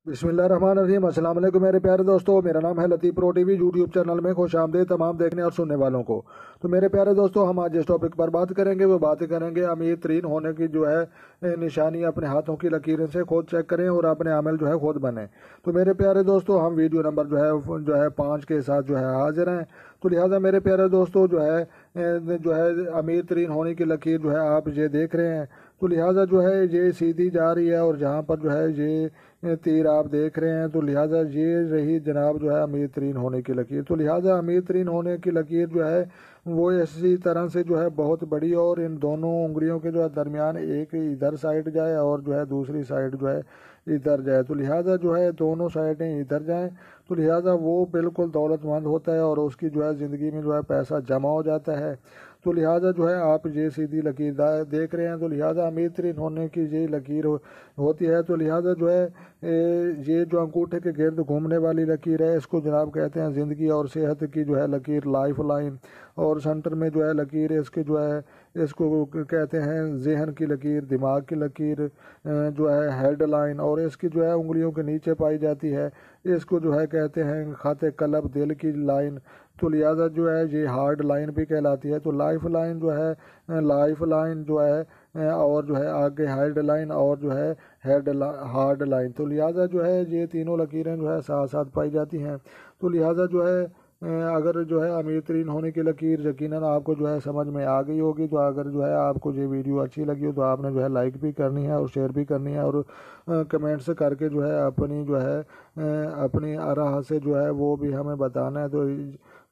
बिस्मिल्लाहिर्रहमानिर्रहीम। अस्सलाम वालेकुम मेरे प्यारे दोस्तों, मेरा नाम है लतीफ़ प्रो टीवी। यूट्यूब चैनल में खुश आमदीद तमाम देखने और सुनने वालों को। तो मेरे प्यारे दोस्तों, हम आज जिस टॉपिक पर बात करेंगे वो बात करेंगे अमीर तरीन होने की जो है निशानी अपने हाथों की लकीरों से खुद चेक करें और अपने अमल जो है खुद बने। तो मेरे प्यारे दोस्तों, हम वीडियो नंबर जो है 5 के साथ जो है हाजिर हैं। तो लिहाजा मेरे प्यारे दोस्तों जो है अमीर तरीन होने की लकीर जो है आप ये देख रहे हैं। तो लिहाजा जो है ये सीधी जा रही है और जहाँ पर जो है ये तीर आप देख रहे हैं, तो लिहाजा ये रही जनाब जो है अमीर तरीन होने की लकीर। तो लिहाजा अमीर तरीन होने की लकीर जो है वो इसी तरह से जो है बहुत बड़ी, और इन दोनों उंगलियों के जो है दरमियान एक इधर साइड जाए और जो है दूसरी साइड जो है इधर जाए। तो लिहाजा जो है दोनों साइडें इधर जाएं, तो लिहाजा वो बिल्कुल दौलतमंद होता है और उसकी जो है ज़िंदगी में जो है पैसा जमा हो जाता है। तो लिहाजा जो है आप ये सीधी लकीर देख रहे हैं, तो लिहाजा अमीर तरीन होने की ये लकीर होती है। तो लिहाजा जो है ये जो अंगूठे के गिर्द घूमने वाली लकीर है, इसको जनाब कहते हैं ज़िंदगी और सेहत की जो है लकीर, लाइफ लाइन। और सेंटर में जो है लकीर इसके जो है इसको कहते हैं जहन की लकीर, दिमाग की लकीर जो है हेड लाइन। और इसकी जो है उंगलियों के नीचे पाई जाती है, इसको जो है कहते हैं खाते कलब, दिल की लाइन। तो लिहाजा जो है ये हार्ड लाइन भी कहलाती है। तो लाइफ लाइन जो है लाइफ लाइन जो है और जो है आगे हेड लाइन और जो है हार्ड लाइन। तो लिहाजा जो है ये तीनों लकीरें जो है साथ साथ पाई जाती हैं। तो लिहाजा जो है अगर जो है अमीर तरीन होने की लकीर यकीनन आपको जो है समझ में आ गई होगी। तो अगर जो है आपको ये वीडियो अच्छी लगी हो तो आपने जो है लाइक भी करनी है और शेयर भी करनी है, और कमेंट्स करके जो है अपनी जो है अपनी राह से जो है वो भी हमें बताना है।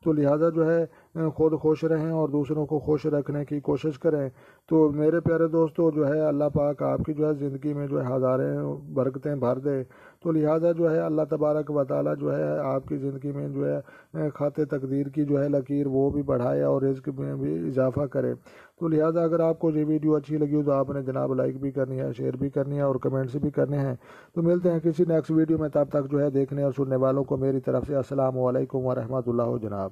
तो लिहाजा जो है खुद खुश रहें और दूसरों को खुश रखने की कोशिश करें। तो मेरे प्यारे दोस्तों, जो है अल्लाह पाक आपकी जो है ज़िंदगी में जो है हज़ारें बरकतें भर दे। तो लिहाजा जो है अल्लाह तबारक व तआला जो है आपकी ज़िंदगी में जो है खाते तकदीर की जो है लकीर वो भी बढ़ाए और रिज़्क में भी इजाफा करे। तो लिहाजा अगर आपको ये वीडियो अच्छी लगी हो तो आपने जनाब लाइक भी करनी है, शेयर भी करनी है और कमेंट्स भी करने हैं। तो मिलते हैं किसी नेक्स्ट वीडियो में, तब तक जो है देखने और सुनने वालों को मेरी तरफ से अस्सलाम वालेकुम व रहमतुल्लाह जनाब।